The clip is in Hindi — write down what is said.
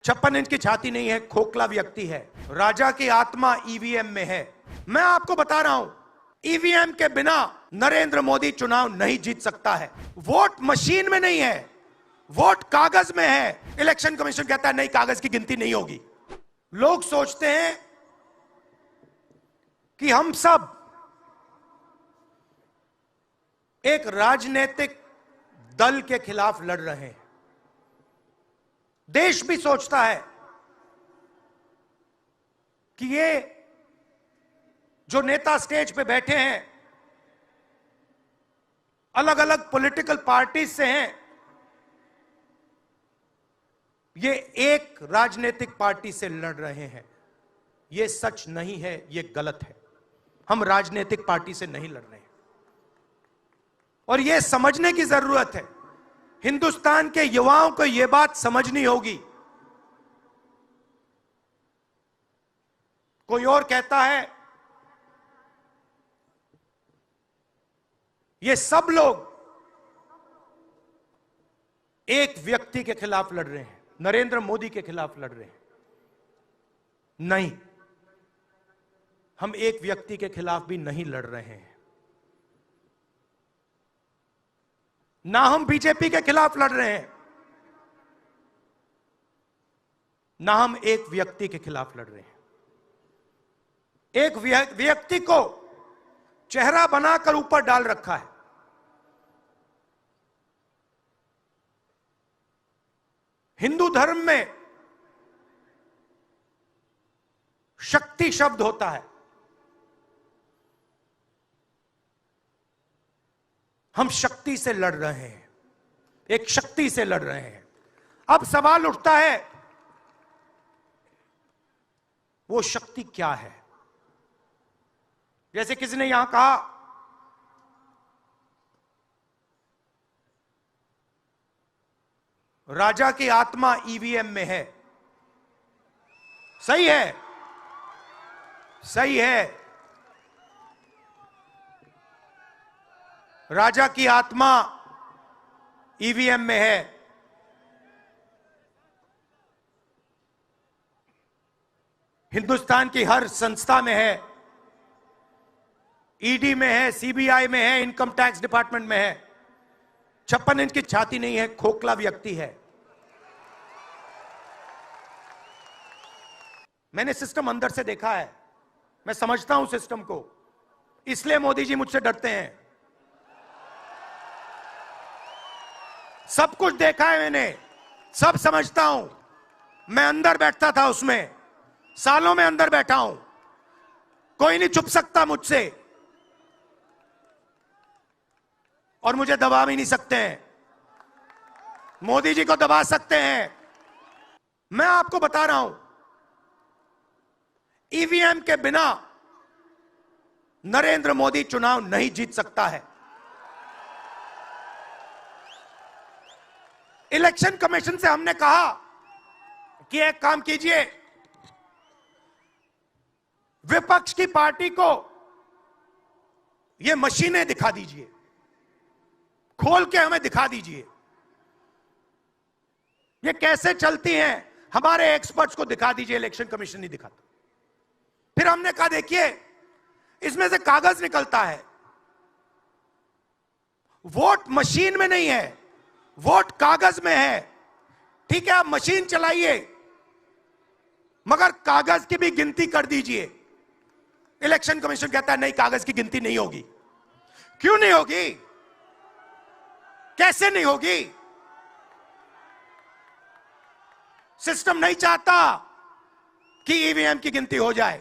56 इंच की छाती नहीं है, खोखला व्यक्ति है। राजा की आत्मा ईवीएम में है। मैं आपको बता रहा हूं, ईवीएम के बिना नरेंद्र मोदी चुनाव नहीं जीत सकता है। वोट मशीन में नहीं है, वोट कागज में है। इलेक्शन कमीशन कहता है नहीं, कागज की गिनती नहीं होगी। लोग सोचते हैं कि हम सब एक राजनीतिक दल के खिलाफ लड़ रहे हैं। देश भी सोचता है कि ये जो नेता स्टेज पे बैठे हैं अलग अलग पॉलिटिकल पार्टी से हैं, ये एक राजनीतिक पार्टी से लड़ रहे हैं। ये सच नहीं है, ये गलत है। हम राजनीतिक पार्टी से नहीं लड़ रहे हैं और ये समझने की जरूरत है। हिंदुस्तान के युवाओं को यह बात समझनी होगी। कोई और कहता है ये सब लोग एक व्यक्ति के खिलाफ लड़ रहे हैं, नरेंद्र मोदी के खिलाफ लड़ रहे हैं। नहीं, हम एक व्यक्ति के खिलाफ भी नहीं लड़ रहे हैं। ना हम बीजेपी के खिलाफ लड़ रहे हैं, ना हम एक व्यक्ति के खिलाफ लड़ रहे हैं। एक व्यक्ति को चेहरा बनाकर ऊपर डाल रखा है। हिंदू धर्म में शक्ति शब्द होता है। हम शक्ति से लड़ रहे हैं, एक शक्ति से लड़ रहे हैं। अब सवाल उठता है वो शक्ति क्या है? जैसे किसी ने यहां कहा राजा की आत्मा ईवीएम में है। सही है, सही है। राजा की आत्मा ईवीएम में है। हिंदुस्तान की हर संस्था में है, ईडी में है, सीबीआई में है, इनकम टैक्स डिपार्टमेंट में है। 56 इंच की छाती नहीं है, खोखला व्यक्ति है। मैंने सिस्टम अंदर से देखा है, मैं समझता हूं सिस्टम को, इसलिए मोदी जी मुझसे डरते हैं। सब कुछ देखा है मैंने, सब समझता हूं। मैं अंदर बैठता था उसमें, सालों में अंदर बैठा हूं। कोई नहीं छुप सकता मुझसे और मुझे दबा भी नहीं सकते हैं। मोदी जी को दबा सकते हैं। मैं आपको बता रहा हूं, ईवीएम के बिना नरेंद्र मोदी चुनाव नहीं जीत सकता है। इलेक्शन कमीशन से हमने कहा कि एक काम कीजिए, विपक्ष की पार्टी को ये मशीनें दिखा दीजिए, खोल के हमें दिखा दीजिए ये कैसे चलती हैं। हमारे एक्सपर्ट्स को दिखा दीजिए। इलेक्शन कमीशन नहीं दिखाता। फिर हमने कहा देखिए, इसमें से कागज निकलता है। वोट मशीन में नहीं है, वोट कागज में है। ठीक है, आप मशीन चलाइए मगर कागज की भी गिनती कर दीजिए। इलेक्शन कमीशन कहता है नहीं, कागज की गिनती नहीं होगी। क्यों नहीं होगी? कैसे नहीं होगी? सिस्टम नहीं चाहता कि ईवीएम की गिनती हो जाए।